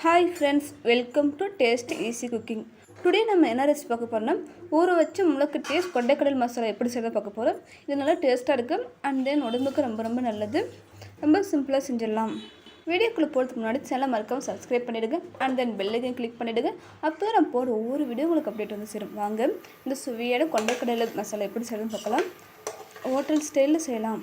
Hi friends, welcome to taste easy cooking. Today நம்ம என்ன recipe பார்க்க போகிறோம்னா, ஊற வச்சு முளைக்கட்டிய கொண்டைக்கடலை மசாலா எப்படி செய்யறத பார்க்க போகிறோம். இது நல்லா டேஸ்ட்டாக இருக்குது அண்ட் தென் உடம்புக்கு ரொம்ப ரொம்ப நல்லது. ரொம்ப சிம்பிளாக செஞ்சிடலாம். வீடியோக்குள்ளே போகிறதுக்கு முன்னாடி சேனலை மறக்காமல் சப்ஸ்கிரைப் பண்ணிவிடுங்க and then bell icon click பண்ணிவிடுங்க. அப்போ தான் நான் போகிற ஒவ்வொரு வீடியோ உங்களுக்கு அப்டேட் வந்து சேரும். வாங்க இந்த சுவையான கொண்டைக்கடலை மசாலா எப்படி செய்யறதுன்னு பார்க்கலாம். ஹோட்டல் ஸ்டைலில் செய்யலாம்.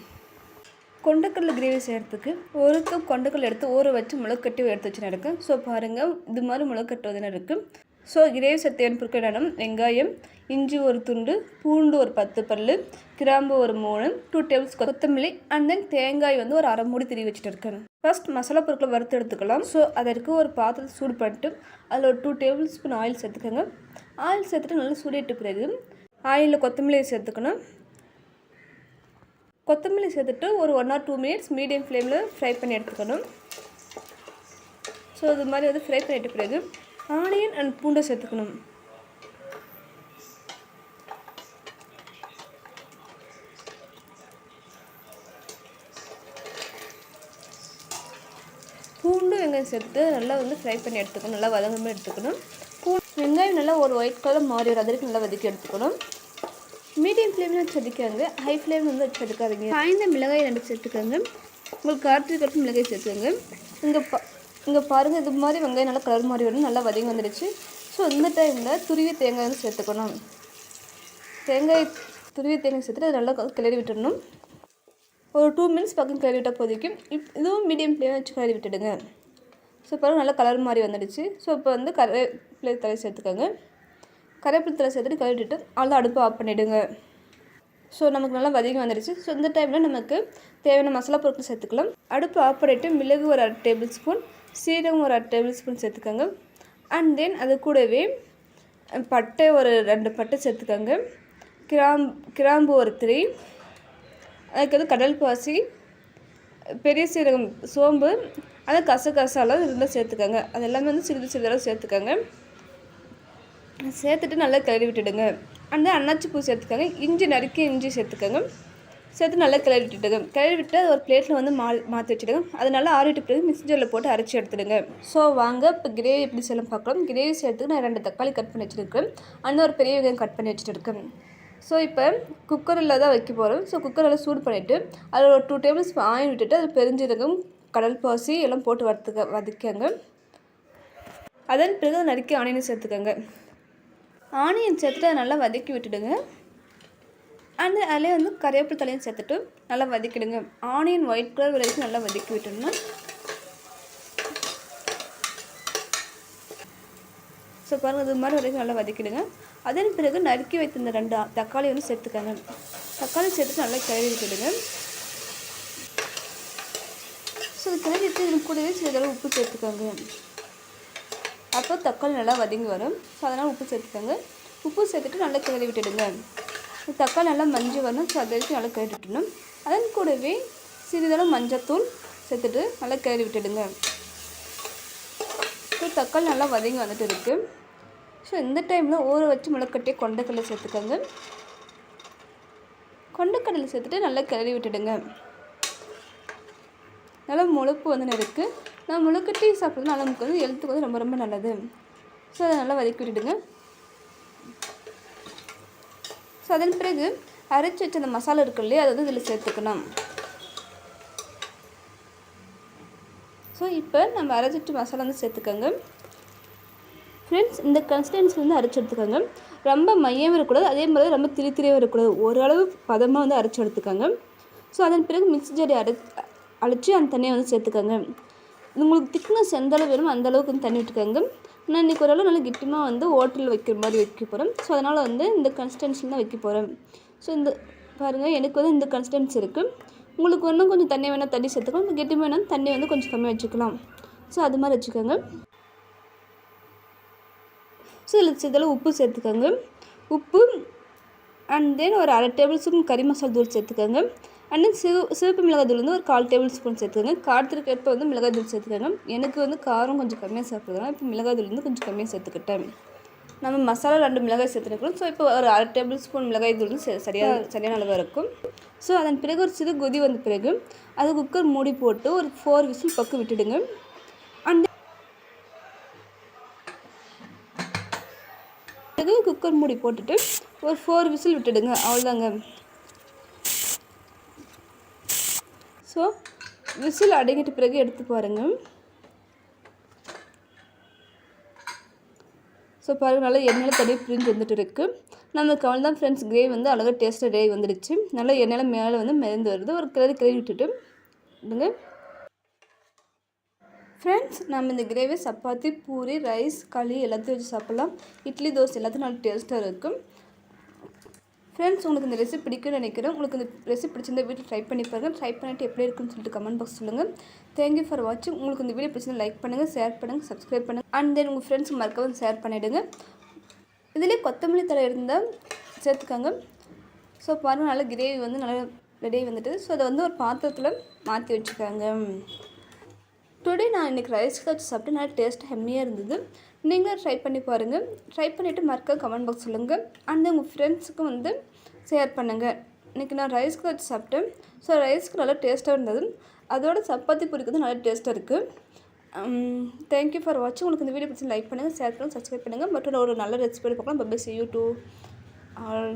கொண்டைக்கடலை கிரேவி செய்கிறதுக்கு ஒரு கப் கொண்டைக்கடலை எடுத்து ஊற வச்சு முளைக்கட்டி எடுத்து வச்சுன்னு இருக்குது. ஸோ பாருங்கள், இது மாதிரி முளைக்கட்டுவதுன்னு இருக்குது. ஸோ கிரேவி செய்ய பொருட்கள் என்னென்னா, வெங்காயம், இஞ்சி ஒரு துண்டு, பூண்டு ஒரு 10 பல், கிராம்பு ஒரு 3, 2 டேபிள்ஸ் கொத்தமல்லி அண்ட் தென் தேங்காய் வந்து ஒரு அரை மூடி திரி வச்சுட்டு இருக்கேன். ஃபர்ஸ்ட் மசாலா பொருட்களை வறுத்து எடுத்துக்கலாம். ஸோ அதற்கு ஒரு பாத்திரத்தை சூடு பண்ணிட்டு அதில் ஒரு 2 டேபிள் ஸ்பூன் ஆயில் சேர்த்துக்கோங்க. ஆயில் சேர்த்துட்டு நல்லா சூடிட்டு பிறகு ஆயிலில் கொத்தமல்லியை சேர்த்துக்கணும். கொத்தமல்லி சேர்த்துட்டு ஒரு 1 or 2 minutes மீடியம் ஃப்ளேமில் ஃப்ரை பண்ணி எடுத்துக்கணும். ஸோ இது மாதிரி வந்து ஃப்ரை பண்ணிட்ட பிறகு ஆனியன் அண்ட் பூண்டை சேர்த்துக்கணும். பூண்டு வெங்காயம் சேர்த்துட்டு நல்லா வந்து ஃப்ரை பண்ணி எடுத்துக்கணும். நல்லா வதங்காமல் எடுத்துக்கணும். வெங்காயம் நல்லா ஒரு ஒயிட் கலர் மாறி வர அதற்கு நல்லா வதக்கி எடுத்துக்கணும். மீடியம் ஃப்ளேமில் வச்சு எடுக்காங்க, ஹை ஃப்ளேம் வந்து வச்சு எடுக்காதீங்க. காய்ந்த மிளகாய் 2 சேர்த்துக்கோங்க. உங்களுக்கு காரத்துக்கு மிளகாய் சேர்த்துக்கோங்க. இங்கே பாருங்கள், இது மாதிரி வெங்காயம் நல்லா கலர் மாதிரி வரணும். நல்லா வதங்கி வந்துடுச்சு. ஸோ இந்த டைமில் துருவி தேங்காய் வந்து சேர்த்துக்கணும். துருவி தேங்காய் சேர்த்துட்டு அது நல்லா கிளறி விட்டுடணும். ஒரு 2 minutes பக்கம் கிளறி விட்டால் போதிக்கும். இதுவும் மீடியம் ஃப்ளேம் வச்சு கிளறி விட்டுடுங்க. ஸோ பாருங்கள், நல்லா கலர் மாதிரி வந்துடுச்சு. ஸோ இப்போ வந்து கருவேப்பிலை தலை சேர்த்துக்கோங்க. கருவேப்பிலை தலை சேர்த்துட்டு கழுவிட்டு அவ்வளோ அடுப்பு ஆஃப் பண்ணிவிடுங்க. ஸோ நமக்கு நல்லா வதங்கி வந்துடுச்சு. ஸோ இந்த டைமில் நமக்கு தேவையான மசாலா பொருட்கள் சேர்த்துக்கலாம். அடுப்பு ஆஃப் பண்ணிவிட்டு மிளகு ஒரு 1/2 டேபிள் ஸ்பூன், சீரகம் ஒரு 1/2 டேபிள் ஸ்பூன் சேர்த்துக்கோங்க. அண்ட் தென் அது கூடவே பட்டை ஒரு 2 பட்டை சேர்த்துக்கோங்க. கிராம்பு ஒரு 3, அதுக்கு வந்து கடல் பாசி, பெரிய சீரகம், சோம்பு, அதை கசகசாலாம் இருந்தால் சேர்த்துக்கோங்க. அது எல்லாமே வந்து சிறிதளவு சேர்த்துக்கோங்க. சேர்த்துட்டு நல்லா கிளறி விட்டுடுங்க. அந்த அன்னாச்சி பூ சேர்த்துக்கோங்க. இஞ்சி நறுக்கி இஞ்சி சேர்த்துக்கோங்க. சேர்த்து நல்லா கிளறி விட்டுடுங்க. கிளறி விட்டு அது ஒரு பிளேட்டில் வந்து மாற்றி வச்சுடுங்க. அது நல்லா ஆறிட்டு பிறகு மிக்ஸி ஜாரில் போட்டு அரைச்சி எடுத்துடுங்க. ஸோ வாங்க இப்போ கிரேவி எப்படி செய்யலாம் பார்க்கலாம். கிரேவி செய்யறதுக்கு நான் 2 தக்காளி கட் பண்ணி வச்சுருக்கேன். அந்த ஒரு பெரிய வெங்காயம் கட் பண்ணி வச்சுட்டு இருக்கேன். ஸோ இப்போ குக்கரில் தான் வைக்க போகிறோம். ஸோ குக்கரில் சூடு பண்ணிவிட்டு அதில் ஒரு 2 டேபிள் ஸ்பூன் ஆயில் விட்டுட்டு அது பெருஞ்சீரகம், கடல் பாசி எல்லாம் போட்டு வதக்கங்க. அதன் பிறகு நறுக்கி ஆனியனை சேர்த்துக்கோங்க. ஆனியன் சேர்த்துட்டு அதை நல்லா வதக்கி விட்டுடுங்க. அதிலே வந்து கருவேப்பிலை தலையும் சேர்த்துட்டு நல்லா வதக்கிடுங்க. ஆனியன் ஒயிட் கலர் வரைக்கும் நல்லா வதக்கி விட்டுடணும். ஸோ பாருங்கள், இது மாதிரி வரைக்கும் நல்லா வதக்கிடுங்க. அதன் பிறகு நறுக்கி வைத்த இந்த 2 தக்காளி வந்து சேர்த்துக்கோங்க. தக்காளி சேர்த்துட்டு நல்லா கிளறி விட்டுடுங்க. ஸோ இது கிளறி விட்டு இது கூடவே சிறிதளவு உப்பு சேர்த்துக்கோங்க. அப்போ தக்காளி நல்லா வதங்கி வரும். ஸோ அதனால் உப்பு சேர்த்துக்கோங்க. உப்பு சேர்த்துட்டு நல்லா கிளறி விட்டுடுங்க. தக்காளி நல்லா மஞ்சள் வரணும். ஸோ அதை வரைக்கும் நல்லா கிளறி விட்டுடணும். அதன் கூடவே சிறிதளவு மஞ்சத்தூள் சேர்த்துட்டு நல்லா கிளறி விட்டுடுங்க. ஸோ தக்காளி நல்லா வதங்கி வந்துட்டு இருக்குது. ஸோ இந்த டைமில் ஊற வச்சு முளைக்கட்டிய கொண்டைக்கடலை சேர்த்துக்கோங்க. கொண்டைக்கடலை சேர்த்துட்டு நல்லா கிளறி விட்டுடுங்க. நல்லா முளைப்பு வந்து இருக்குது. நான் முளைக்கட்டி சாப்பிட்றதுனால நமக்கு வந்து ஹெல்த்துக்கு வந்து ரொம்ப ரொம்ப நல்லது. ஸோ அதை நல்லா வதக்கி விட்டுடுங்க. ஸோ அதன் பிறகு அரைச்சி வச்ச அந்த மசாலா இருக்கு இல்லையா, அதை வந்து இதில் சேர்த்துக்கணும். ஸோ இப்போ நம்ம அரைச்சி வச்ச மசாலா வந்து சேர்த்துக்கோங்க. ஃப்ரெண்ட்ஸ், இந்த கன்சிஸ்டன்சி வந்து அரைச்சி எடுத்துக்கோங்க. ரொம்ப மையம் இருக்கக்கூடாது, அதே மாதிரி ரொம்ப திரியாக இருக்கக்கூடாது. ஓரளவு பதமாக வந்து அரைச்சி எடுத்துக்கோங்க. ஸோ அதன் பிறகு மிக்ஸி ஜாரி அழைச்சி அந்த தண்ணியை வந்து சேர்த்துக்கோங்க. உங்களுக்கு திக்னஸ் எந்த அளவு வேணுமோ அந்த அளவுக்கு வந்து தண்ணி விட்டுக்கோங்க. நான் இன்றைக்கி ஓரளவு நல்லா கிட்டமாக வந்து ஹோட்டலில் வைக்கிற மாதிரி வைக்க போகிறேன். ஸோ அதனால் வந்து இந்த கன்சிஸ்டன்சியில் தான் வைக்க போகிறேன். ஸோ இந்த பாருங்கள், எனக்கு வந்து இந்த கன்சிஸ்டன்சி இருக்குது. உங்களுக்கு இன்னும் கொஞ்சம் தண்ணி வேணால் தண்ணி சேர்த்துக்கலாம். இந்த கெட்டி வேணால் தண்ணி வந்து கொஞ்சம் கம்மியாக வச்சுக்கலாம். ஸோ அது மாதிரி வச்சுக்கோங்க. ஸோ இதில் சிறிதளவு உப்பு சேர்த்துக்கோங்க. உப்பு அண்ட் தென் ஒரு 1/2 டேபிள் ஸ்பூன் கறி மசாலா தூள் சேர்த்துக்கோங்க. அண்ட் தென் சிவப்பு மிளகாய் தூள் வந்து ஒரு 1/4 டேபிள் ஸ்பூன் சேர்த்துக்கோங்க. காரத்துக்கு ஏற்ப வந்து மிளகாய் தூள் சேர்த்துக்கோங்க. எனக்கு வந்து காரம் கொஞ்சம் கம்மியாக சாப்பிட்றதுனால இப்போ மிளகாய் தூள் வந்து கொஞ்சம் கம்மியாக சேர்த்துக்கிட்டேன். நம்ம மசாலா 2 மிளகாய் சேர்த்துருக்கோம். ஸோ இப்போ ஒரு 1/2 டேபிள் ஸ்பூன் மிளகாய் தூள் வந்து சரியான அளவாக இருக்கும். ஸோ அதன் பிறகு ஒரு சிறு கொதி வந்த பிறகு அது குக்கர் மூடி போட்டு ஒரு 4 விசில் பக்கம் விட்டுடுங்க. அண்ட் குக்கர் மூடி போட்டுட்டு ஒரு 4 விசில் விட்டுடுங்க. அவ்வளோதாங்க. ஸோ விசில் அடங்கிட்ட பிறகு எடுத்து பாருங்கள். ஸோ பாருங்கள், நல்லா எண்ணெயில் தண்ணி பிரிஞ்சு வந்துட்டு இருக்குது. நமக்கு அவ்வளோ தான் ஃப்ரெண்ட்ஸ். கிரேவி வந்து அழகாக டேஸ்ட்டாக கிரேவி வந்துடுச்சு. நல்லா எண்ணெயில் மேலே வந்து மிதந்து வருது. ஒரு கிளறி விட்டுட்டு இதுங்க ஃப்ரெண்ட்ஸ். நம்ம இந்த கிரேவி சப்பாத்தி, பூரி, ரைஸ், களி எல்லாத்தையும் வச்சு சாப்பிட்லாம். இட்லி, தோசை எல்லாத்தையும் நல்லா டேஸ்ட்டாக இருக்கும். ஃப்ரெண்ட்ஸ், உங்களுக்கு இந்த ரெசிபி பிடிக்கும்னு நினைக்கிறேன். உங்களுக்கு இந்த ரெசிபி பிடிச்சிருந்தா வீட்டில் ட்ரை பண்ணி பாருங்கள். ட்ரை பண்ணிவிட்டு எப்படி இருக்குன்னு சொல்லிட்டு கமெண்ட் பாக்ஸ் சொல்லுங்கள். தேங்க்யூ ஃபார் வாட்சிங். உங்களுக்கு இந்த வீடியோ பிடிச்சிருந்தா லைக் பண்ணுங்கள், ஷேர் பண்ணுங்கள், சப்ஸ்கிரைப் பண்ணுங்கள். அண்ட் தென் உங்கள் ஃப்ரெண்ட்ஸுக்கு மறக்காம ஷேர் பண்ணிவிடுங்க. இதிலே கொத்தமல்லி தழை இருந்தால் சேர்த்துக்கோங்க. ஸோ பாருங்கள், நல்லா கிரேவி வந்து நல்லா ரெடி வந்துட்டு. ஸோ அதை வந்து ஒரு பாத்திரத்தில் மாற்றி வச்சுக்கோங்க. டுடே நான் இன்றைக்கி ரைஸ்க்கு வச்சு சாப்பிட்டு நல்லா டேஸ்ட் ஹெம்மியாக இருந்தது. நீங்களும் ட்ரை பண்ணி பாருங்கள். ட்ரை பண்ணிவிட்டு மறக்காம கமெண்ட் பாக்ஸ் சொல்லுங்கள். அண்ட் உங்கள் ஃப்ரெண்ட்ஸுக்கும் வந்து ஷேர் பண்ணுங்கள். இன்றைக்கி நான் ரைஸ்க்கு வச்சு சாப்பிட்டேன். ஸோ ரைஸ்க்கு நல்லா டேஸ்ட்டாக இருந்தது. அதோட சப்பாத்தி பூரிக்கு வந்து நல்லா டேஸ்ட்டாக இருக்குது. தேங்க்யூ ஃபார் வாட்சிங். உங்களுக்கு இந்த வீடியோ பிடிச்சி லைக் பண்ணுங்கள், ஷேர் பண்ணுங்கள், சப்ஸ்கிரைப் பண்ணுங்கள். மற்றும் ஒரு நல்ல ரெசிபி பார்க்கலாம். Bye bye, see you too all.